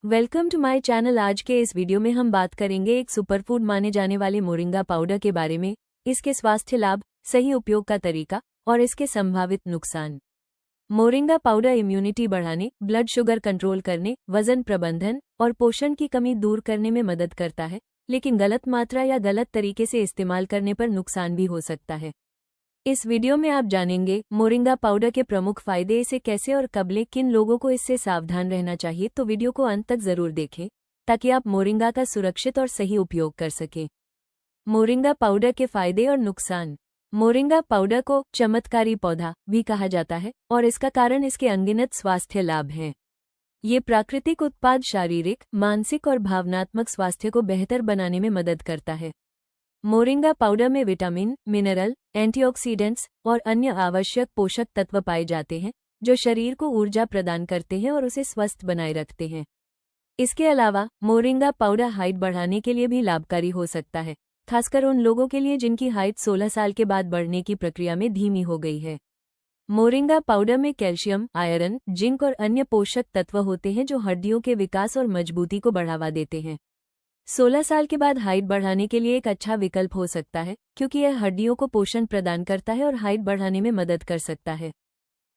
Welcome to my channel. आज के इस वीडियो में हम बात करेंगे एक सुपरफूड माने जाने वाले मोरिंगा पाउडर के बारे में, इसके स्वास्थ्य लाभ, सही उपयोग का तरीका और इसके संभावित नुकसान। मोरिंगा पाउडर इम्यूनिटी बढ़ाने, ब्लड शुगर कंट्रोल करने, वजन प्रबंधन और पोषण की कमी दूर करने में मदद करता है, लेकिन गलत मात्रा या गलत तरीके से इस्तेमाल करने पर नुकसान भी हो सकता है। इस वीडियो में आप जानेंगे मोरिंगा पाउडर के प्रमुख फायदे, इसे कैसे और कब लें, किन लोगों को इससे सावधान रहना चाहिए। तो वीडियो को अंत तक जरूर देखें ताकि आप मोरिंगा का सुरक्षित और सही उपयोग कर सकें। मोरिंगा पाउडर के फायदे और नुकसान। मोरिंगा पाउडर को चमत्कारी पौधा भी कहा जाता है और इसका कारण इसके अनगिनत स्वास्थ्य लाभ हैं। ये प्राकृतिक उत्पाद शारीरिक, मानसिक और भावनात्मक स्वास्थ्य को बेहतर बनाने में मदद करता है। मोरिंगा पाउडर में विटामिन, मिनरल, एंटीऑक्सीडेंट्स और अन्य आवश्यक पोषक तत्व पाए जाते हैं जो शरीर को ऊर्जा प्रदान करते हैं और उसे स्वस्थ बनाए रखते हैं। इसके अलावा मोरिंगा पाउडर हाइट बढ़ाने के लिए भी लाभकारी हो सकता है, खासकर उन लोगों के लिए जिनकी हाइट 16 साल के बाद बढ़ने की प्रक्रिया में धीमी हो गई है। मोरिंगा पाउडर में कैल्शियम, आयरन, जिंक और अन्य पोषक तत्व होते हैं जो हड्डियों के विकास और मजबूती को बढ़ावा देते हैं। 16 साल के बाद हाइट बढ़ाने के लिए एक अच्छा विकल्प हो सकता है, क्योंकि यह हड्डियों को पोषण प्रदान करता है और हाइट बढ़ाने में मदद कर सकता है।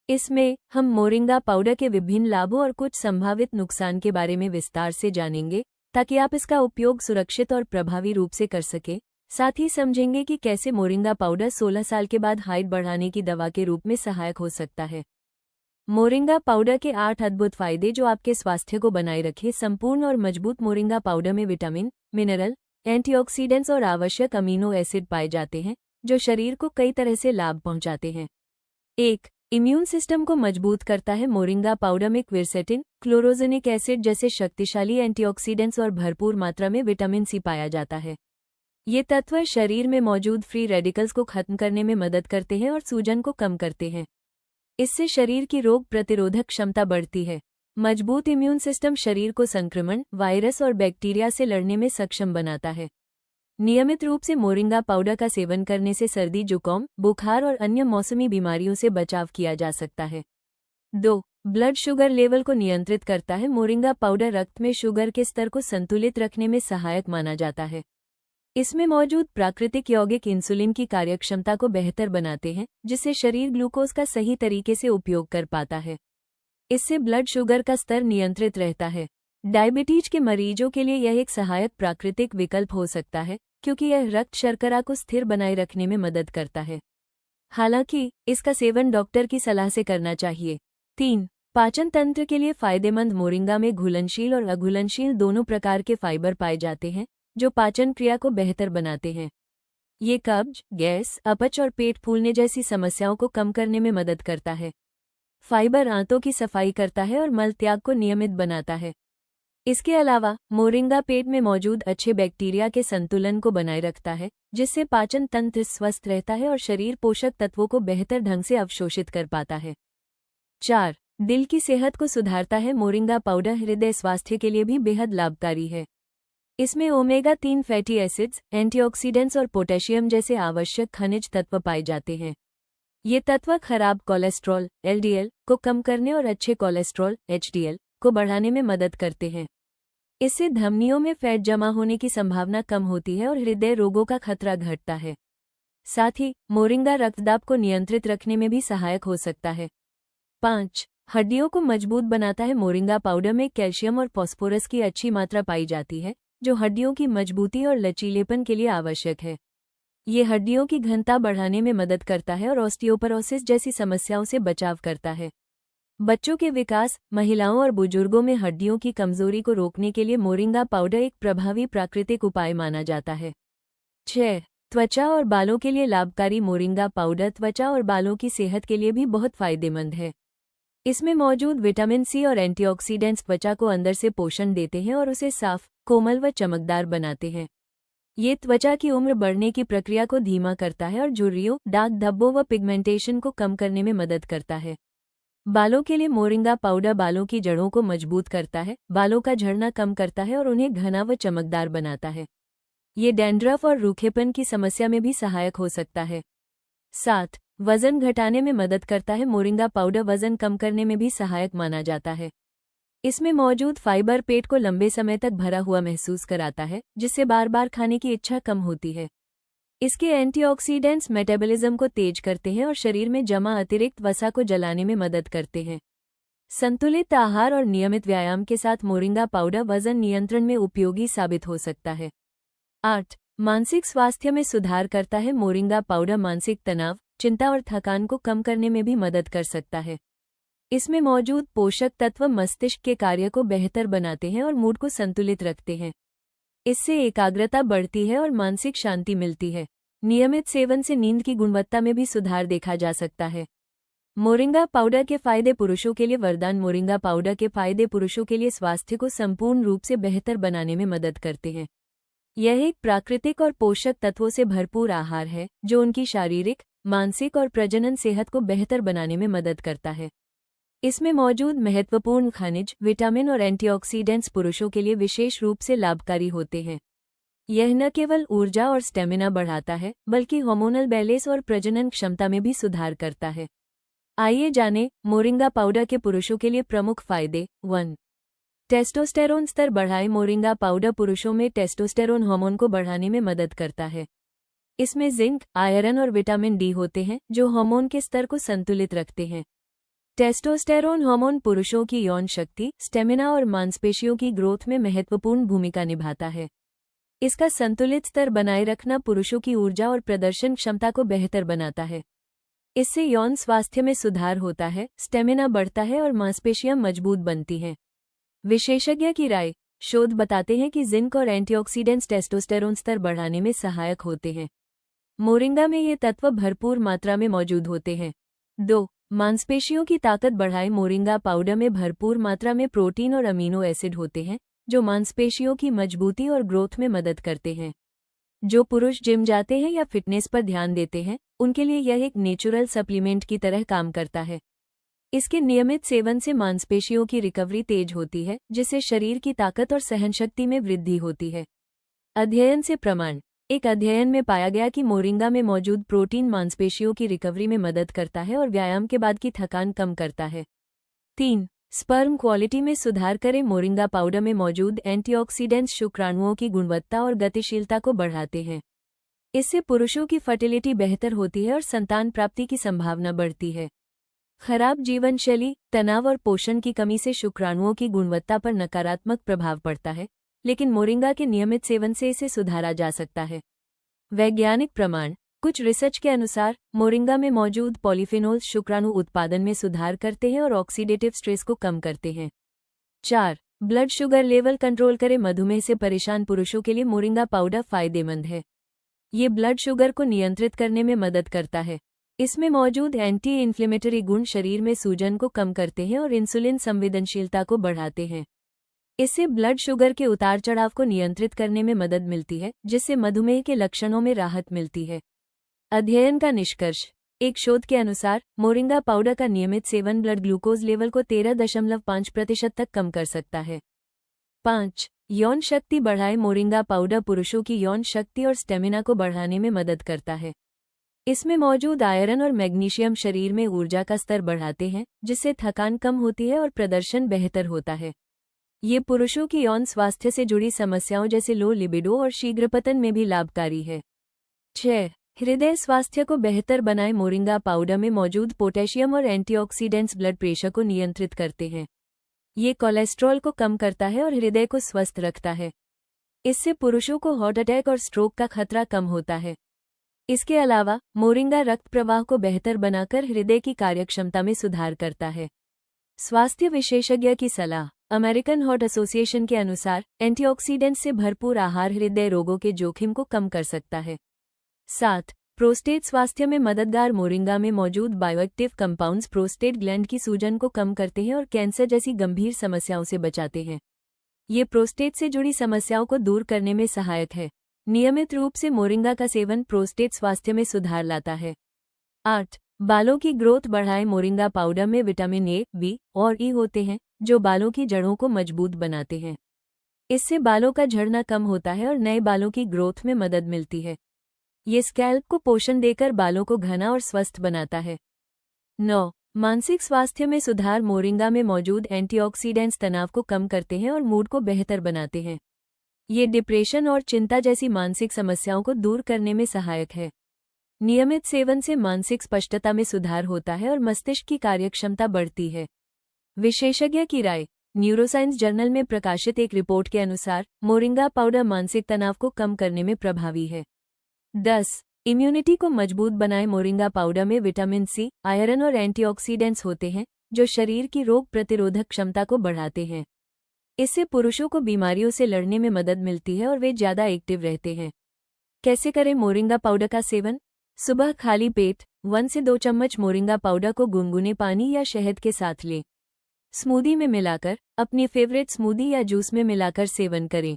इसमें हम मोरिंगा पाउडर के विभिन्न लाभों और कुछ संभावित नुकसान के बारे में विस्तार से जानेंगे, ताकि आप इसका उपयोग सुरक्षित और प्रभावी रूप से कर सकें। साथ ही समझेंगे कि कैसे मोरिंगा पाउडर 16 साल के बाद हाइट बढ़ाने की दवा के रूप में सहायक हो सकता है। मोरिंगा पाउडर के 8 अद्भुत फायदे जो आपके स्वास्थ्य को बनाए रखें। संपूर्ण और मजबूत मोरिंगा पाउडर में विटामिन, मिनरल, एंटीऑक्सीडेंट्स और आवश्यक अमीनो एसिड पाए जाते हैं जो शरीर को कई तरह से लाभ पहुंचाते हैं। 1. इम्यून सिस्टम को मजबूत करता है। मोरिंगा पाउडर में क्विरसेटिन, क्लोरोजेनिक एसिड जैसे शक्तिशाली एंटीऑक्सीडेंट्स और भरपूर मात्रा में विटामिन सी पाया जाता है। ये तत्व शरीर में मौजूद फ्री रेडिकल्स को खत्म करने में मदद करते हैं और सूजन को कम करते हैं। इससे शरीर की रोग प्रतिरोधक क्षमता बढ़ती है। मजबूत इम्यून सिस्टम शरीर को संक्रमण, वायरस और बैक्टीरिया से लड़ने में सक्षम बनाता है। नियमित रूप से मोरिंगा पाउडर का सेवन करने से सर्दी, जुकाम, बुखार और अन्य मौसमी बीमारियों से बचाव किया जा सकता है। 2. ब्लड शुगर लेवल को नियंत्रित करता है। मोरिंगा पाउडर रक्त में शुगर के स्तर को संतुलित रखने में सहायक माना जाता है। इसमें मौजूद प्राकृतिक यौगिक इंसुलिन की कार्यक्षमता को बेहतर बनाते हैं, जिससे शरीर ग्लूकोज का सही तरीके से उपयोग कर पाता है। इससे ब्लड शुगर का स्तर नियंत्रित रहता है। डायबिटीज के मरीजों के लिए यह एक सहायक प्राकृतिक विकल्प हो सकता है, क्योंकि यह रक्त शर्करा को स्थिर बनाए रखने में मदद करता है। हालांकि इसका सेवन डॉक्टर की सलाह से करना चाहिए। 3. पाचन तंत्र के लिए फायदेमंद। मोरिंगा में घुलनशील और अघुलनशील दोनों प्रकार के फाइबर पाए जाते हैं जो पाचन क्रिया को बेहतर बनाते हैं। ये कब्ज, गैस, अपच और पेट फूलने जैसी समस्याओं को कम करने में मदद करता है। फाइबर आंतों की सफाई करता है और मल त्याग को नियमित बनाता है। इसके अलावा मोरिंगा पेट में मौजूद अच्छे बैक्टीरिया के संतुलन को बनाए रखता है, जिससे पाचन तंत्र स्वस्थ रहता है और शरीर पोषक तत्वों को बेहतर ढंग से अवशोषित कर पाता है। 4. दिल की सेहत को सुधारता है। मोरिंगा पाउडर हृदय स्वास्थ्य के लिए भी बेहद लाभकारी है। इसमें ओमेगा-3 फैटी एसिड्स, एंटीऑक्सीडेंट्स और पोटेशियम जैसे आवश्यक खनिज तत्व पाए जाते हैं। ये तत्व खराब कोलेस्ट्रॉल (LDL) को कम करने और अच्छे कोलेस्ट्रॉल (HDL) को बढ़ाने में मदद करते हैं। इससे धमनियों में फैट जमा होने की संभावना कम होती है और हृदय रोगों का खतरा घटता है। साथ ही मोरिंगा रक्तदाब को नियंत्रित रखने में भी सहायक हो सकता है। 5. हड्डियों को मजबूत बनाता है। मोरिंगा पाउडर में कैल्शियम और फास्फोरस की अच्छी मात्रा पाई जाती है, जो हड्डियों की मजबूती और लचीलेपन के लिए आवश्यक है। ये हड्डियों की घनता बढ़ाने में मदद करता है और ऑस्टियोपोरोसिस जैसी समस्याओं से बचाव करता है। बच्चों के विकास, महिलाओं और बुजुर्गों में हड्डियों की कमजोरी को रोकने के लिए मोरिंगा पाउडर एक प्रभावी प्राकृतिक उपाय माना जाता है। 6. त्वचा और बालों के लिए लाभकारी। मोरिंगा पाउडर त्वचा और बालों की सेहत के लिए भी बहुत फायदेमंद है। इसमें मौजूद विटामिन सी और एंटीऑक्सीडेंट्स त्वचा को अंदर से पोषण देते हैं और उसे साफ, कोमल व चमकदार बनाते हैं। ये त्वचा की उम्र बढ़ने की प्रक्रिया को धीमा करता है और झुर्रियों, दाग धब्बों व पिगमेंटेशन को कम करने में मदद करता है। बालों के लिए मोरिंगा पाउडर बालों की जड़ों को मजबूत करता है, बालों का झड़ना कम करता है और उन्हें घना व चमकदार बनाता है। ये डैंड्रफ और रूखेपन की समस्या में भी सहायक हो सकता है। 7. वजन घटाने में मदद करता है। मोरिंगा पाउडर वजन कम करने में भी सहायक माना जाता है। इसमें मौजूद फाइबर पेट को लंबे समय तक भरा हुआ महसूस कराता है, जिससे बार बार खाने की इच्छा कम होती है। इसके एंटीऑक्सीडेंट्स मेटाबॉलिज्म को तेज करते हैं और शरीर में जमा अतिरिक्त वसा को जलाने में मदद करते हैं। संतुलित आहार और नियमित व्यायाम के साथ मोरिंगा पाउडर वजन नियंत्रण में उपयोगी साबित हो सकता है। 8. मानसिक स्वास्थ्य में सुधार करता है। मोरिंगा पाउडर मानसिक तनाव, चिंता और थकान को कम करने में भी मदद कर सकता है। इसमें मौजूद पोषक तत्व मस्तिष्क के कार्य को बेहतर बनाते हैं और मूड को संतुलित रखते हैं। इससे एकाग्रता बढ़ती है और मानसिक शांति मिलती है। नियमित सेवन से नींद की गुणवत्ता में भी सुधार देखा जा सकता है। मोरिंगा पाउडर के फायदे पुरुषों के लिए वरदान। मोरिंगा पाउडर के फायदे पुरुषों के लिए स्वास्थ्य को संपूर्ण रूप से बेहतर बनाने में मदद करते हैं। यह एक प्राकृतिक और पोषक तत्वों से भरपूर आहार है, जो उनकी शारीरिक, मानसिक और प्रजनन सेहत को बेहतर बनाने में मदद करता है। इसमें मौजूद महत्वपूर्ण खनिज, विटामिन और एंटीऑक्सीडेंट्स पुरुषों के लिए विशेष रूप से लाभकारी होते हैं। यह न केवल ऊर्जा और स्टेमिना बढ़ाता है, बल्कि हार्मोनल बैलेंस और प्रजनन क्षमता में भी सुधार करता है। आइए जानें मोरिंगा पाउडर के पुरुषों के लिए प्रमुख फायदे। 1. टेस्टोस्टेरोन स्तर बढ़ाए। मोरिंगा पाउडर पुरुषों में टेस्टोस्टेरोन हार्मोन को बढ़ाने में मदद करता है। इसमें जिंक, आयरन और विटामिन डी होते हैं, जो हार्मोन के स्तर को संतुलित रखते हैं। टेस्टोस्टेरोन हार्मोन पुरुषों की यौन शक्ति, स्टेमिना और मांसपेशियों की ग्रोथ में महत्वपूर्ण भूमिका निभाता है। इसका संतुलित स्तर बनाए रखना पुरुषों की ऊर्जा और प्रदर्शन क्षमता को बेहतर बनाता है। इससे यौन स्वास्थ्य में सुधार होता है, स्टेमिना बढ़ता है और मांसपेशियां मजबूत बनती हैं। विशेषज्ञ की राय। शोध बताते हैं कि जिंक और एंटीऑक्सीडेंट्स टेस्टोस्टेरोन स्तर बढ़ाने में सहायक होते हैं। मोरिंगा में ये तत्व भरपूर मात्रा में मौजूद होते हैं। 2. मांसपेशियों की ताकत बढ़ाए। मोरिंगा पाउडर में भरपूर मात्रा में प्रोटीन और अमीनो एसिड होते हैं, जो मांसपेशियों की मजबूती और ग्रोथ में मदद करते हैं। जो पुरुष जिम जाते हैं या फिटनेस पर ध्यान देते हैं, उनके लिए यह एक नेचुरल सप्लीमेंट की तरह काम करता है। इसके नियमित सेवन से मांसपेशियों की रिकवरी तेज होती है, जिससे शरीर की ताकत और सहनशक्ति में वृद्धि होती है। अध्ययन से प्रमाण। एक अध्ययन में पाया गया कि मोरिंगा में मौजूद प्रोटीन मांसपेशियों की रिकवरी में मदद करता है और व्यायाम के बाद की थकान कम करता है। 3. स्पर्म क्वालिटी में सुधार करें। मोरिंगा पाउडर में मौजूद एंटीऑक्सीडेंट्स शुक्राणुओं की गुणवत्ता और गतिशीलता को बढ़ाते हैं। इससे पुरुषों की फर्टिलिटी बेहतर होती है और संतान प्राप्ति की संभावना बढ़ती है। खराब जीवन शैली, तनाव और पोषण की कमी से शुक्राणुओं की गुणवत्ता पर नकारात्मक प्रभाव पड़ता है, लेकिन मोरिंगा के नियमित सेवन से इसे सुधारा जा सकता है। वैज्ञानिक प्रमाण। कुछ रिसर्च के अनुसार मोरिंगा में मौजूद पॉलीफेनोल्स शुक्राणु उत्पादन में सुधार करते हैं और ऑक्सीडेटिव स्ट्रेस को कम करते हैं। 4. ब्लड शुगर लेवल कंट्रोल करें। मधुमेह से परेशान पुरुषों के लिए मोरिंगा पाउडर फायदेमंद है। ये ब्लड शुगर को नियंत्रित करने में मदद करता है। इसमें मौजूद एंटी इन्फ्लेमेटरी गुण शरीर में सूजन को कम करते हैं और इंसुलिन संवेदनशीलता को बढ़ाते हैं। इससे ब्लड शुगर के उतार चढ़ाव को नियंत्रित करने में मदद मिलती है, जिससे मधुमेह के लक्षणों में राहत मिलती है। अध्ययन का निष्कर्ष। एक शोध के अनुसार मोरिंगा पाउडर का नियमित सेवन ब्लड ग्लूकोज लेवल को 13.5% तक कम कर सकता है। 5. यौन शक्ति बढ़ाए। मोरिंगा पाउडर पुरुषों की यौन शक्ति और स्टेमिना को बढ़ाने में मदद करता है। इसमें मौजूद आयरन और मैग्नीशियम शरीर में ऊर्जा का स्तर बढ़ाते हैं, जिससे थकान कम होती है और प्रदर्शन बेहतर होता है। ये पुरुषों की यौन स्वास्थ्य से जुड़ी समस्याओं जैसे लो लिबिडो और शीघ्रपतन में भी लाभकारी है। 6. हृदय स्वास्थ्य को बेहतर बनाए। मोरिंगा पाउडर में मौजूद पोटेशियम और एंटीऑक्सीडेंट्स ब्लड प्रेशर को नियंत्रित करते हैं। ये कोलेस्ट्रॉल को कम करता है और हृदय को स्वस्थ रखता है। इससे पुरुषों को हार्ट अटैक और स्ट्रोक का खतरा कम होता है। इसके अलावा मोरिंगा रक्त प्रवाह को बेहतर बनाकर हृदय की कार्यक्षमता में सुधार करता है। स्वास्थ्य विशेषज्ञ की सलाह। अमेरिकन हार्ट एसोसिएशन के अनुसार एंटीऑक्सीडेंट्स से भरपूर आहार हृदय रोगों के जोखिम को कम कर सकता है। 7. प्रोस्टेट स्वास्थ्य में मददगार। मोरिंगा में मौजूद बायोएक्टिव कंपाउंड्स प्रोस्टेट ग्लैंड की सूजन को कम करते हैं और कैंसर जैसी गंभीर समस्याओं से बचाते हैं। ये प्रोस्टेट से जुड़ी समस्याओं को दूर करने में सहायक है। नियमित रूप से मोरिंगा का सेवन प्रोस्टेट स्वास्थ्य में सुधार लाता है। 8. बालों की ग्रोथ बढ़ाए। मोरिंगा पाउडर में विटामिन ए, बी और ई होते हैं, जो बालों की जड़ों को मजबूत बनाते हैं। इससे बालों का झड़ना कम होता है और नए बालों की ग्रोथ में मदद मिलती है। ये स्कैल्प को पोषण देकर बालों को घना और स्वस्थ बनाता है। 9. मानसिक स्वास्थ्य में सुधार। मोरिंगा में मौजूद एंटीऑक्सीडेंट्स तनाव को कम करते हैं और मूड को बेहतर बनाते हैं। ये डिप्रेशन और चिंता जैसी मानसिक समस्याओं को दूर करने में सहायक है। नियमित सेवन से मानसिक स्पष्टता में सुधार होता है और मस्तिष्क की कार्यक्षमता बढ़ती है। विशेषज्ञ की राय। न्यूरोसाइंस जर्नल में प्रकाशित एक रिपोर्ट के अनुसार मोरिंगा पाउडर मानसिक तनाव को कम करने में प्रभावी है। 10. इम्यूनिटी को मजबूत बनाए। मोरिंगा पाउडर में विटामिन सी, आयरन और एंटीऑक्सीडेंट्स होते हैं जो शरीर की रोग प्रतिरोधक क्षमता को बढ़ाते हैं। इससे पुरुषों को बीमारियों से लड़ने में मदद मिलती है और वे ज्यादा एक्टिव रहते हैं। कैसे करें मोरिंगा पाउडर का सेवन? सुबह खाली पेट 1 से 2 चम्मच मोरिंगा पाउडर को गुनगुने पानी या शहद के साथ लें। स्मूदी में मिलाकर, अपनी फेवरेट स्मूदी या जूस में मिलाकर सेवन करें।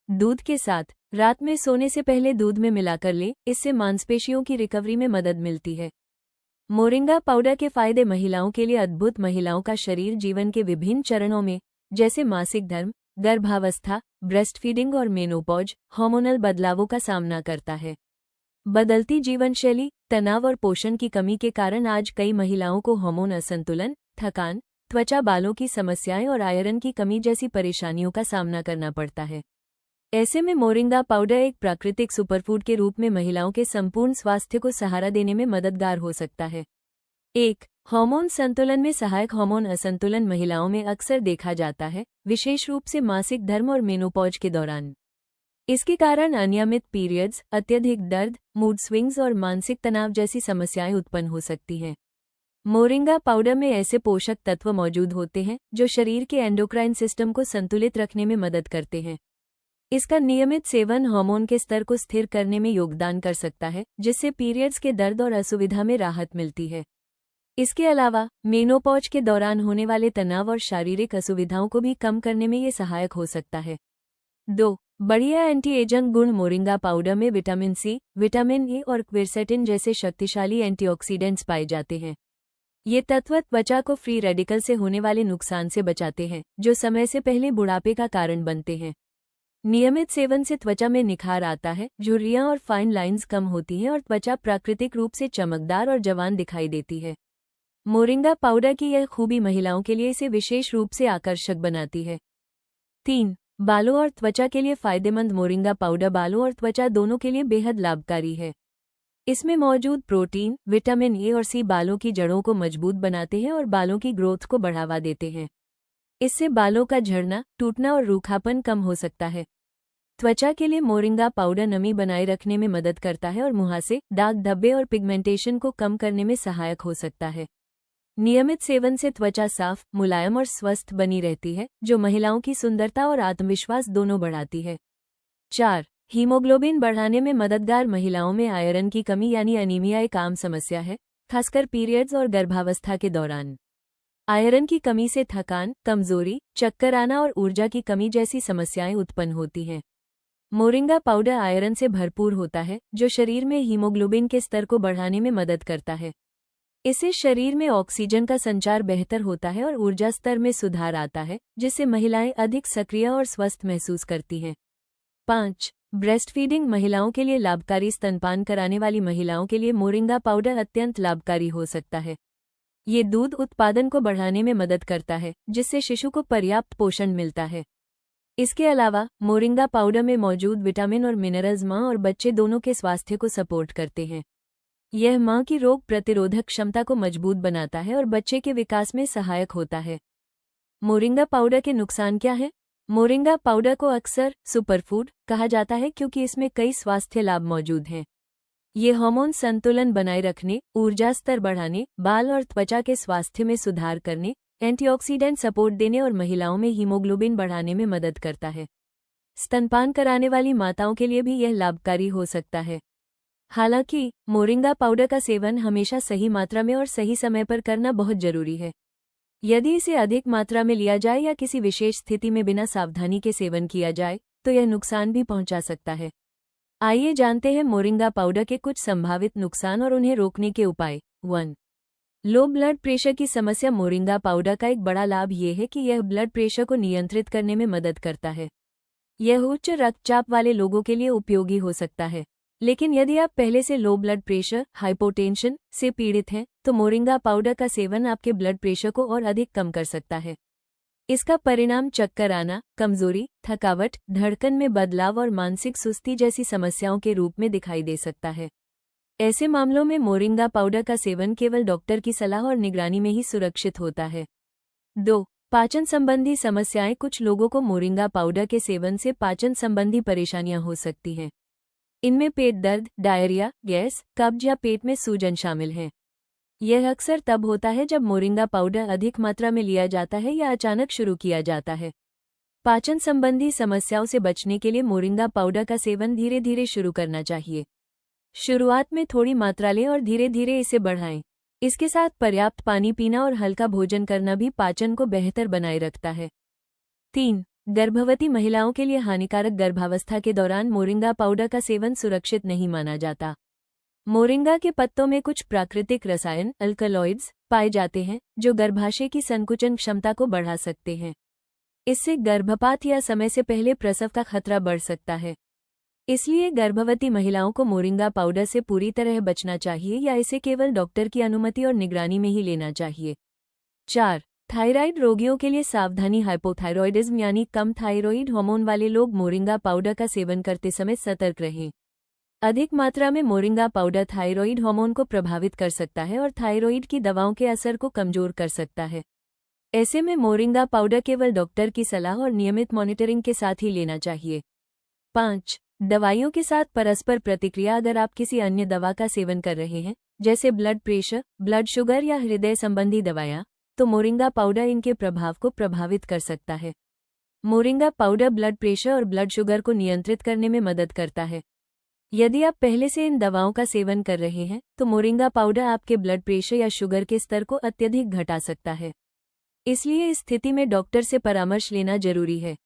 दूध के साथ रात में सोने से पहले दूध में मिलाकर लें, इससे मांसपेशियों की रिकवरी में मदद मिलती है। मोरिंगा पाउडर के फायदे। महिलाओं के लिए अद्भुत। महिलाओं का शरीर जीवन के विभिन्न चरणों में, जैसे मासिक धर्म, गर्भावस्था, ब्रेस्ट फीडिंग और मेनोपॉज, हार्मोनल बदलावों का सामना करता है। बदलती जीवनशैली, तनाव और पोषण की कमी के कारण आज कई महिलाओं को हार्मोन असंतुलन, थकान, त्वचा बालों की समस्याएं और आयरन की कमी जैसी परेशानियों का सामना करना पड़ता है। ऐसे में मोरिंगा पाउडर एक प्राकृतिक सुपरफूड के रूप में महिलाओं के संपूर्ण स्वास्थ्य को सहारा देने में मददगार हो सकता है। 1. हार्मोन संतुलन में सहायक। हार्मोन असंतुलन महिलाओं में अक्सर देखा जाता है, विशेष रूप से मासिक धर्म और मेनोपॉज के दौरान। इसके कारण अनियमित पीरियड्स, अत्यधिक दर्द, मूड स्विंग्स और मानसिक तनाव जैसी समस्याएं उत्पन्न हो सकती हैं। मोरिंगा पाउडर में ऐसे पोषक तत्व मौजूद होते हैं जो शरीर के एंडोक्राइन सिस्टम को संतुलित रखने में मदद करते हैं। इसका नियमित सेवन हार्मोन के स्तर को स्थिर करने में योगदान कर सकता है, जिससे पीरियड्स के दर्द और असुविधा में राहत मिलती है। इसके अलावा मेनोपॉज के दौरान होने वाले तनाव और शारीरिक असुविधाओं को भी कम करने में ये सहायक हो सकता है। 2. बढ़िया एंटी एजिंग गुण। मोरिंगा पाउडर में विटामिन सी, विटामिन ए और क्विरसेटिन जैसे शक्तिशाली एंटीऑक्सीडेंट्स पाए जाते हैं। ये तत्व त्वचा को फ्री रेडिकल से होने वाले नुकसान से बचाते हैं, जो समय से पहले बुढ़ापे का कारण बनते हैं। नियमित सेवन से त्वचा में निखार आता है, झुर्रियां और फाइन लाइंस कम होती हैं और त्वचा प्राकृतिक रूप से चमकदार और जवान दिखाई देती है। मोरिंगा पाउडर की यह खूबी महिलाओं के लिए इसे विशेष रूप से आकर्षक बनाती है। 3. बालों और त्वचा के लिए फायदेमंद। मोरिंगा पाउडर बालों और त्वचा दोनों के लिए बेहद लाभकारी है। इसमें मौजूद प्रोटीन, विटामिन ए और सी बालों की जड़ों को मजबूत बनाते हैं और बालों की ग्रोथ को बढ़ावा देते हैं। इससे बालों का झड़ना, टूटना और रूखापन कम हो सकता है। त्वचा के लिए मोरिंगा पाउडर नमी बनाए रखने में मदद करता है और मुहासे, दाग धब्बे और पिगमेंटेशन को कम करने में सहायक हो सकता है। नियमित सेवन से त्वचा साफ, मुलायम और स्वस्थ बनी रहती है, जो महिलाओं की सुंदरता और आत्मविश्वास दोनों बढ़ाती है। 4. हीमोग्लोबिन बढ़ाने में मददगार। महिलाओं में आयरन की कमी यानी अनीमिया एक आम समस्या है, खासकर पीरियड्स और गर्भावस्था के दौरान। आयरन की कमी से थकान, कमजोरी, चक्कर आना और ऊर्जा की कमी जैसी समस्याएं उत्पन्न होती हैं। मोरिंगा पाउडर आयरन से भरपूर होता है, जो शरीर में हीमोग्लोबिन के स्तर को बढ़ाने में मदद करता है। इससे शरीर में ऑक्सीजन का संचार बेहतर होता है और ऊर्जा स्तर में सुधार आता है, जिससे महिलाएं अधिक सक्रिय और स्वस्थ महसूस करती हैं। 5. ब्रेस्ट फीडिंग महिलाओं के लिए लाभकारी। स्तनपान कराने वाली महिलाओं के लिए मोरिंगा पाउडर अत्यंत लाभकारी हो सकता है। ये दूध उत्पादन को बढ़ाने में मदद करता है, जिससे शिशु को पर्याप्त पोषण मिलता है। इसके अलावा मोरिंगा पाउडर में मौजूद विटामिन और मिनरल्स मां और बच्चे दोनों के स्वास्थ्य को सपोर्ट करते हैं। यह मां की रोग प्रतिरोधक क्षमता को मजबूत बनाता है और बच्चे के विकास में सहायक होता है। मोरिंगा पाउडर के नुकसान क्या हैं? मोरिंगा पाउडर को अक्सर सुपरफूड कहा जाता है क्योंकि इसमें कई स्वास्थ्य लाभ मौजूद हैं। ये हार्मोन संतुलन बनाए रखने, ऊर्जा स्तर बढ़ाने, बाल और त्वचा के स्वास्थ्य में सुधार करने, एंटीऑक्सीडेंट सपोर्ट देने और महिलाओं में हीमोग्लोबिन बढ़ाने में मदद करता है। स्तनपान कराने वाली माताओं के लिए भी यह लाभकारी हो सकता है। हालांकि मोरिंगा पाउडर का सेवन हमेशा सही मात्रा में और सही समय पर करना बहुत जरूरी है। यदि इसे अधिक मात्रा में लिया जाए या किसी विशेष स्थिति में बिना सावधानी के सेवन किया जाए तो यह नुकसान भी पहुंचा सकता है। आइए जानते हैं मोरिंगा पाउडर के कुछ संभावित नुकसान और उन्हें रोकने के उपाय। 1. लो ब्लड प्रेशर की समस्या। मोरिंगा पाउडर का एक बड़ा लाभ यह है कि यह ब्लड प्रेशर को नियंत्रित करने में मदद करता है। यह उच्च रक्तचाप वाले लोगों के लिए उपयोगी हो सकता है। लेकिन यदि आप पहले से लो ब्लड प्रेशर, हाइपोटेंशन से पीड़ित हैं, तो मोरिंगा पाउडर का सेवन आपके ब्लड प्रेशर को और अधिक कम कर सकता है। इसका परिणाम चक्कर आना, कमजोरी, थकावट, धड़कन में बदलाव और मानसिक सुस्ती जैसी समस्याओं के रूप में दिखाई दे सकता है। ऐसे मामलों में मोरिंगा पाउडर का सेवन केवल डॉक्टर की सलाह और निगरानी में ही सुरक्षित होता है। 2. पाचन संबंधी समस्याएं। कुछ लोगों को मोरिंगा पाउडर के सेवन से पाचन संबंधी परेशानियां हो सकती हैं। इनमें पेट दर्द, डायरिया, गैस, कब्ज या पेट में सूजन शामिल हैं। यह अक्सर तब होता है जब मोरिंगा पाउडर अधिक मात्रा में लिया जाता है या अचानक शुरू किया जाता है। पाचन संबंधी समस्याओं से बचने के लिए मोरिंगा पाउडर का सेवन धीरे धीरे शुरू करना चाहिए। शुरुआत में थोड़ी मात्रा लें और धीरे धीरे इसे बढ़ाएं। इसके साथ पर्याप्त पानी पीना और हल्का भोजन करना भी पाचन को बेहतर बनाए रखता है। 3. गर्भवती महिलाओं के लिए हानिकारक। गर्भावस्था के दौरान मोरिंगा पाउडर का सेवन सुरक्षित नहीं माना जाता। मोरिंगा के पत्तों में कुछ प्राकृतिक रसायन, अल्कलॉइड्स, पाए जाते हैं जो गर्भाशय की संकुचन क्षमता को बढ़ा सकते हैं। इससे गर्भपात या समय से पहले प्रसव का खतरा बढ़ सकता है। इसलिए गर्भवती महिलाओं को मोरिंगा पाउडर से पूरी तरह बचना चाहिए या इसे केवल डॉक्टर की अनुमति और निगरानी में ही लेना चाहिए। 4. थायराइड रोगियों के लिए सावधानी। हाइपोथायरॉयडिज्म यानी कम थायराइड हार्मोन वाले लोग मोरिंगा पाउडर का सेवन करते समय सतर्क रहें। अधिक मात्रा में मोरिंगा पाउडर थायराइड हार्मोन को प्रभावित कर सकता है और थायराइड की दवाओं के असर को कमजोर कर सकता है। ऐसे में मोरिंगा पाउडर केवल डॉक्टर की सलाह और नियमित मॉनिटरिंग के साथ ही लेना चाहिए। 5. दवाइयों के साथ परस्पर प्रतिक्रिया। अगर आप किसी अन्य दवा का सेवन कर रहे हैं, जैसे ब्लड प्रेशर, ब्लड शुगर या हृदय संबंधी दवाएं, तो मोरिंगा पाउडर इनके प्रभाव को प्रभावित कर सकता है। मोरिंगा पाउडर ब्लड प्रेशर और ब्लड शुगर को नियंत्रित करने में मदद करता है। यदि आप पहले से इन दवाओं का सेवन कर रहे हैं, तो मोरिंगा पाउडर आपके ब्लड प्रेशर या शुगर के स्तर को अत्यधिक घटा सकता है। इसलिए इस स्थिति में डॉक्टर से परामर्श लेना जरूरी है।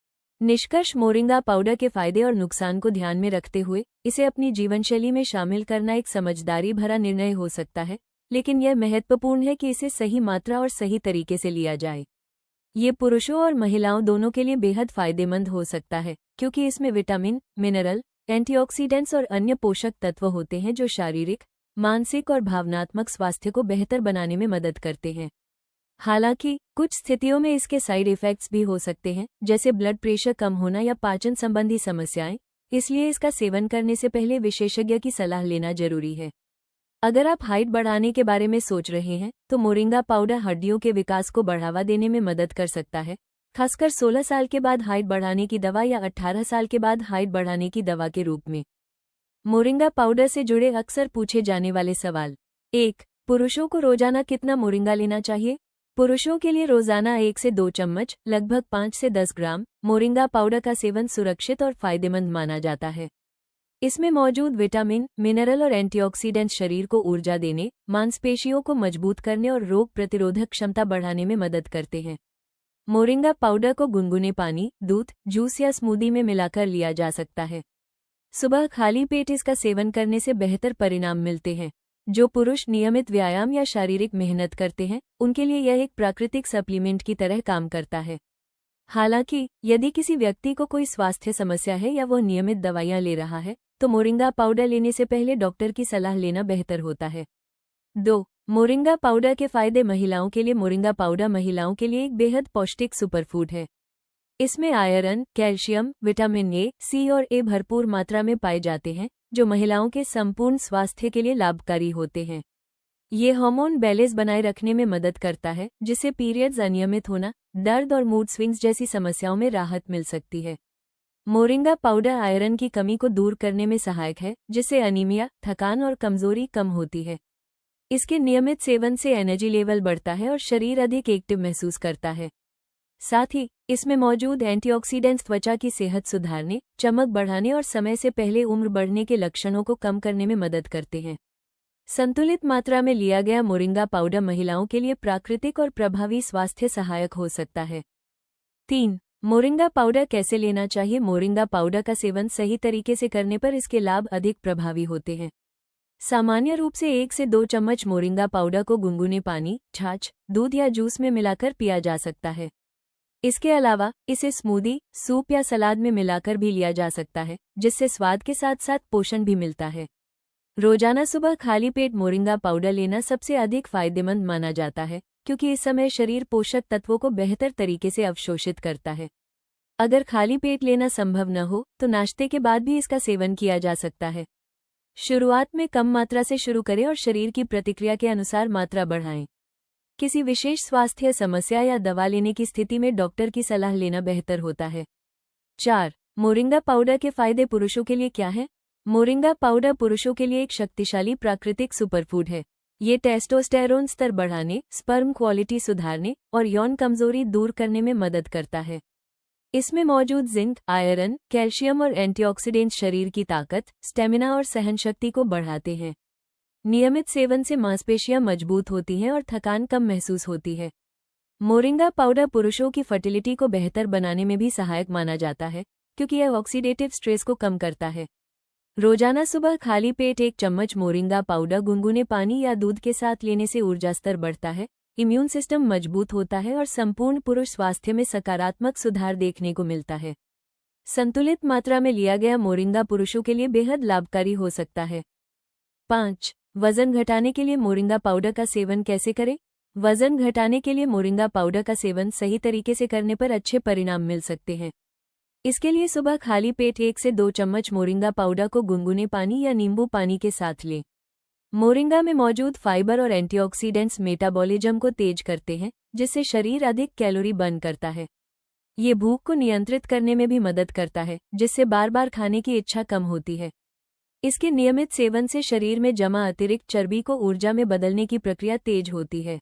निष्कर्ष। मोरिंगा पाउडर के फायदे और नुकसान को ध्यान में रखते हुए इसे अपनी जीवनशैली में शामिल करना एक समझदारी भरा निर्णय हो सकता है, लेकिन यह महत्वपूर्ण है कि इसे सही मात्रा और सही तरीके से लिया जाए। ये पुरुषों और महिलाओं दोनों के लिए बेहद फायदेमंद हो सकता है, क्योंकि इसमें विटामिन, मिनरल, एंटीऑक्सीडेंट्स और अन्य पोषक तत्व होते हैं जो शारीरिक, मानसिक और भावनात्मक स्वास्थ्य को बेहतर बनाने में मदद करते हैं। हालांकि कुछ स्थितियों में इसके साइड इफेक्ट्स भी हो सकते हैं, जैसे ब्लड प्रेशर कम होना या पाचन संबंधी समस्याएं, इसलिए इसका सेवन करने से पहले विशेषज्ञ की सलाह लेना जरूरी है। अगर आप हाइट बढ़ाने के बारे में सोच रहे हैं, तो मोरिंगा पाउडर हड्डियों के विकास को बढ़ावा देने में मदद कर सकता है, खासकर 16 साल के बाद हाइट बढ़ाने की दवा या 18 साल के बाद हाइट बढ़ाने की दवा के रूप में। मोरिंगा पाउडर से जुड़े अक्सर पूछे जाने वाले सवाल। 1. पुरुषों को रोजाना कितना मोरिंगा लेना चाहिए? पुरुषों के लिए रोजाना 1 से 2 चम्मच, लगभग 5 से 10 ग्राम मोरिंगा पाउडर का सेवन सुरक्षित और फायदेमंद माना जाता है। इसमें मौजूद विटामिन, मिनरल और एंटीऑक्सीडेंट शरीर को ऊर्जा देने, मांसपेशियों को मजबूत करने और रोग प्रतिरोधक क्षमता बढ़ाने में मदद करते हैं। मोरिंगा पाउडर को गुनगुने पानी, दूध, जूस या स्मूदी में मिलाकर लिया जा सकता है। सुबह खाली पेट इसका सेवन करने से बेहतर परिणाम मिलते हैं। जो पुरुष नियमित व्यायाम या शारीरिक मेहनत करते हैं, उनके लिए यह एक प्राकृतिक सप्लीमेंट की तरह काम करता है। हालांकि यदि किसी व्यक्ति को कोई स्वास्थ्य समस्या है या वो नियमित दवाइयां ले रहा है, तो मोरिंगा पाउडर लेने से पहले डॉक्टर की सलाह लेना बेहतर होता है। 2. मोरिंगा पाउडर के फायदे। महिलाओं के लिए मोरिंगा पाउडर महिलाओं के लिए एक बेहद पौष्टिक सुपरफूड है। इसमें आयरन, कैल्शियम, विटामिन ए, सी और ए भरपूर मात्रा में पाए जाते हैं, जो महिलाओं के संपूर्ण स्वास्थ्य के लिए लाभकारी होते हैं। ये हार्मोन बैलेंस बनाए रखने में मदद करता है, जिससे पीरियड्स अनियमित होना, दर्द और मूड स्विंग्स जैसी समस्याओं में राहत मिल सकती है। मोरिंगा पाउडर आयरन की कमी को दूर करने में सहायक है, जिससे अनीमिया, थकान और कमजोरी कम होती है। इसके नियमित सेवन से एनर्जी लेवल बढ़ता है और शरीर अधिक एक्टिव महसूस करता है। साथ ही इसमें मौजूद एंटीऑक्सीडेंट्स त्वचा की सेहत सुधारने, चमक बढ़ाने और समय से पहले उम्र बढ़ने के लक्षणों को कम करने में मदद करते हैं। संतुलित मात्रा में लिया गया मोरिंगा पाउडर महिलाओं के लिए प्राकृतिक और प्रभावी स्वास्थ्य सहायक हो सकता है। 3. मोरिंगा पाउडर कैसे लेना चाहिए? मोरिंगा पाउडर का सेवन सही तरीके से करने पर इसके लाभ अधिक प्रभावी होते हैं। सामान्य रूप से 1 से 2 चम्मच मोरिंगा पाउडर को गुनगुने पानी, छाछ, दूध या जूस में मिलाकर पिया जा सकता है। इसके अलावा इसे स्मूदी, सूप या सलाद में मिलाकर भी लिया जा सकता है, जिससे स्वाद के साथ साथ पोषण भी मिलता है। रोजाना सुबह खाली पेट मोरिंगा पाउडर लेना सबसे अधिक फायदेमंद माना जाता है, क्योंकि इस समय शरीर पोषक तत्वों को बेहतर तरीके से अवशोषित करता है। अगर खाली पेट लेना संभव न हो तो नाश्ते के बाद भी इसका सेवन किया जा सकता है। शुरुआत में कम मात्रा से शुरू करें और शरीर की प्रतिक्रिया के अनुसार मात्रा बढ़ाएं। किसी विशेष स्वास्थ्य समस्या या दवा लेने की स्थिति में डॉक्टर की सलाह लेना बेहतर होता है। 4. मोरिंगा पाउडर के फायदे पुरुषों के लिए क्या है? मोरिंगा पाउडर पुरुषों के लिए एक शक्तिशाली प्राकृतिक सुपरफूड है। ये टेस्टोस्टेरोन स्तर बढ़ाने, स्पर्म क्वालिटी सुधारने और यौन कमजोरी दूर करने में मदद करता है। इसमें मौजूद जिंक, आयरन, कैल्शियम और एंटीऑक्सीडेंट्स शरीर की ताकत, स्टेमिना और सहनशक्ति को बढ़ाते हैं। नियमित सेवन से मांसपेशियां मजबूत होती हैं और थकान कम महसूस होती है। मोरिंगा पाउडर पुरुषों की फर्टिलिटी को बेहतर बनाने में भी सहायक माना जाता है, क्योंकि यह ऑक्सीडेटिव स्ट्रेस को कम करता है। रोजाना सुबह खाली पेट 1 चम्मच मोरिंगा पाउडर गुनगुने पानी या दूध के साथ लेने से ऊर्जा स्तर बढ़ता है, इम्यून सिस्टम मजबूत होता है और संपूर्ण पुरुष स्वास्थ्य में सकारात्मक सुधार देखने को मिलता है। संतुलित मात्रा में लिया गया मोरिंगा पुरुषों के लिए बेहद लाभकारी हो सकता है। 5. वजन घटाने के लिए मोरिंगा पाउडर का सेवन कैसे करें? वजन घटाने के लिए मोरिंगा पाउडर का सेवन सही तरीके से करने पर अच्छे परिणाम मिल सकते हैं। इसके लिए सुबह खाली पेट 1 से 2 चम्मच मोरिंगा पाउडर को गुनगुने पानी या नींबू पानी के साथ लें। मोरिंगा में मौजूद फाइबर और एंटीऑक्सीडेंट्स मेटाबॉलिज्म को तेज करते हैं, जिससे शरीर अधिक कैलोरी बर्न करता है। ये भूख को नियंत्रित करने में भी मदद करता है, जिससे बार बार खाने की इच्छा कम होती है। इसके नियमित सेवन से शरीर में जमा अतिरिक्त चर्बी को ऊर्जा में बदलने की प्रक्रिया तेज होती है।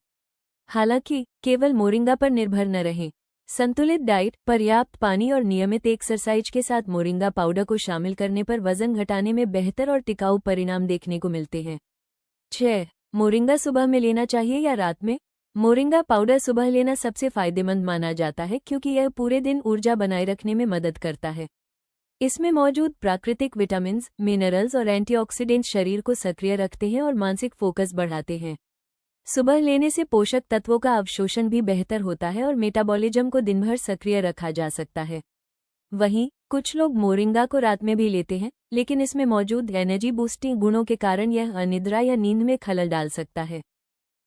हालांकि केवल मोरिंगा पर निर्भर न रहें। संतुलित डाइट, पर्याप्त पानी और नियमित एक्सरसाइज के साथ मोरिंगा पाउडर को शामिल करने पर वजन घटाने में बेहतर और टिकाऊ परिणाम देखने को मिलते हैं। 6. मोरिंगा सुबह में लेना चाहिए या रात में? मोरिंगा पाउडर सुबह लेना सबसे फायदेमंद माना जाता है, क्योंकि यह पूरे दिन ऊर्जा बनाए रखने में मदद करता है। इसमें मौजूद प्राकृतिक विटामिन्स, मिनरल्स और एंटीऑक्सीडेंट्स शरीर को सक्रिय रखते हैं और मानसिक फोकस बढ़ाते हैं। सुबह लेने से पोषक तत्वों का अवशोषण भी बेहतर होता है और मेटाबॉलिज्म को दिन भर सक्रिय रखा जा सकता है। वहीं कुछ लोग मोरिंगा को रात में भी लेते हैं, लेकिन इसमें मौजूद एनर्जी बूस्टिंग गुणों के कारण यह अनिद्रा या नींद में खलल डाल सकता है।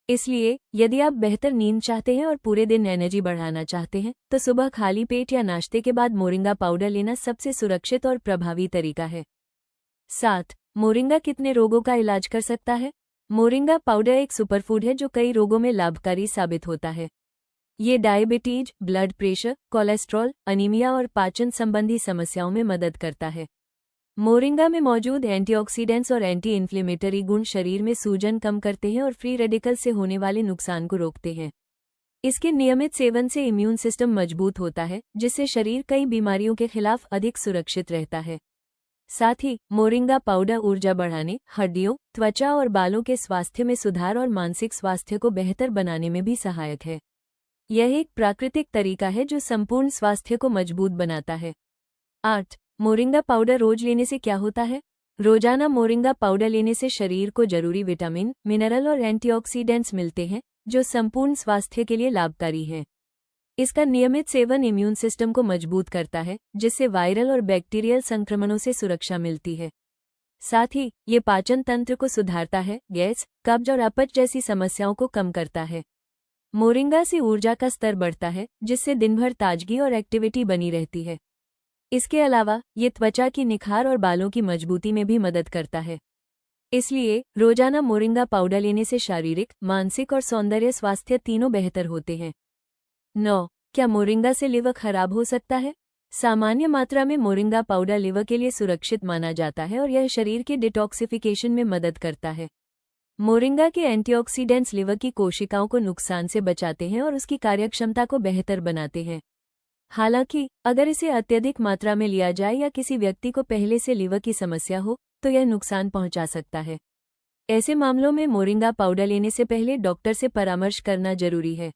इसलिए यदि आप बेहतर नींद चाहते हैं और पूरे दिन एनर्जी बढ़ाना चाहते हैं, तो सुबह खाली पेट या नाश्ते के बाद मोरिंगा पाउडर लेना सबसे सुरक्षित और प्रभावी तरीका है। 7. मोरिंगा कितने रोगों का इलाज कर सकता है? मोरिंगा पाउडर एक सुपरफूड है जो कई रोगों में लाभकारी साबित होता है। ये diabetes, blood pressure, cholesterol, anaemia और पाचन संबंधी समस्याओं में मदद करता है। मोरिंगा में मौजूद एंटीऑक्सीडेंट्स और एंटी इन्फ्लेमेटरी गुण शरीर में सूजन कम करते हैं और फ्री रेडिकल से होने वाले नुकसान को रोकते हैं। इसके नियमित सेवन से इम्यून सिस्टम मजबूत होता है, जिससे शरीर कई बीमारियों के खिलाफ अधिक सुरक्षित रहता है। साथ ही मोरिंगा पाउडर ऊर्जा बढ़ाने, हड्डियों, त्वचा और बालों के स्वास्थ्य में सुधार और मानसिक स्वास्थ्य को बेहतर बनाने में भी सहायक है। यह एक प्राकृतिक तरीका है जो संपूर्ण स्वास्थ्य को मजबूत बनाता है। 8. मोरिंगा पाउडर रोज लेने से क्या होता है? रोजाना मोरिंगा पाउडर लेने से शरीर को जरूरी विटामिन, मिनरल और एंटीऑक्सीडेंट्स मिलते हैं, जो संपूर्ण स्वास्थ्य के लिए लाभकारी हैं। इसका नियमित सेवन इम्यून सिस्टम को मजबूत करता है, जिससे वायरल और बैक्टीरियल संक्रमणों से सुरक्षा मिलती है। साथ ही ये पाचन तंत्र को सुधारता है, गैस, कब्ज और अपच जैसी समस्याओं को कम करता है। मोरिंगा से ऊर्जा का स्तर बढ़ता है, जिससे दिन भर ताजगी और एक्टिविटी बनी रहती है। इसके अलावा ये त्वचा की निखार और बालों की मजबूती में भी मदद करता है। इसलिए रोजाना मोरिंगा पाउडर लेने से शारीरिक, मानसिक और सौंदर्य स्वास्थ्य तीनों बेहतर होते हैं। 9. क्या मोरिंगा से लिवर खराब हो सकता है? सामान्य मात्रा में मोरिंगा पाउडर लिवर के लिए सुरक्षित माना जाता है और यह शरीर के डिटॉक्सिफिकेशन में मदद करता है। मोरिंगा के एंटीऑक्सीडेंट्स लिवर की कोशिकाओं को नुकसान से बचाते हैं और उसकी कार्यक्षमता को बेहतर बनाते हैं। हालांकि अगर इसे अत्यधिक मात्रा में लिया जाए या किसी व्यक्ति को पहले से लिवर की समस्या हो, तो यह नुकसान पहुंचा सकता है। ऐसे मामलों में मोरिंगा पाउडर लेने से पहले डॉक्टर से परामर्श करना जरूरी है।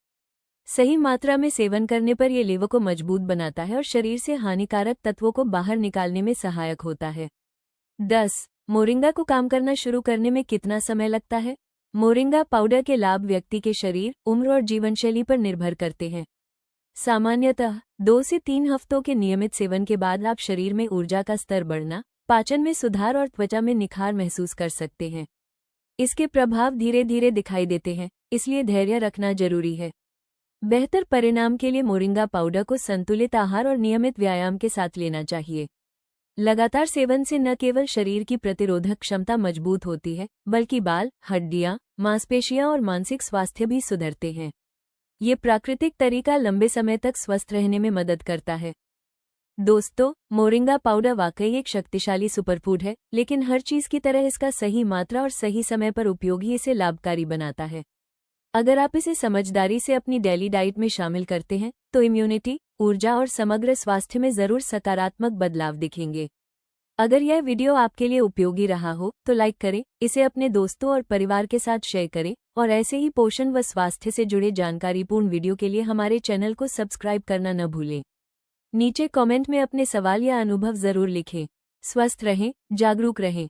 सही मात्रा में सेवन करने पर यह लिवर को मजबूत बनाता है और शरीर से हानिकारक तत्वों को बाहर निकालने में सहायक होता है। 10. मोरिंगा को काम करना शुरू करने में कितना समय लगता है? मोरिंगा पाउडर के लाभ व्यक्ति के शरीर, उम्र और जीवनशैली पर निर्भर करते हैं। सामान्यतः 2 से 3 हफ्तों के नियमित सेवन के बाद आप शरीर में ऊर्जा का स्तर बढ़ना, पाचन में सुधार और त्वचा में निखार महसूस कर सकते हैं। इसके प्रभाव धीरे धीरे दिखाई देते हैं, इसलिए धैर्य रखना जरूरी है। बेहतर परिणाम के लिए मोरिंगा पाउडर को संतुलित आहार और नियमित व्यायाम के साथ लेना चाहिए। लगातार सेवन से न केवल शरीर की प्रतिरोधक क्षमता मजबूत होती है, बल्कि बाल, हड्डियां, मांसपेशियां और मानसिक स्वास्थ्य भी सुधरते हैं। ये प्राकृतिक तरीका लंबे समय तक स्वस्थ रहने में मदद करता है। दोस्तों, मोरिंगा पाउडर वाकई एक शक्तिशाली सुपरफूड है, लेकिन हर चीज की तरह इसका सही मात्रा और सही समय पर उपयोग ही इसे लाभकारी बनाता है। अगर आप इसे समझदारी से अपनी डेली डाइट में शामिल करते हैं, तो इम्यूनिटी, ऊर्जा और समग्र स्वास्थ्य में जरूर सकारात्मक बदलाव दिखेंगे। अगर यह वीडियो आपके लिए उपयोगी रहा हो, तो लाइक करें, इसे अपने दोस्तों और परिवार के साथ शेयर करें, और ऐसे ही पोषण व स्वास्थ्य से जुड़े जानकारीपूर्ण वीडियो के लिए हमारे चैनल को सब्सक्राइब करना न भूलें। नीचे कमेंट में अपने सवाल या अनुभव जरूर लिखें। स्वस्थ रहें, जागरूक रहें।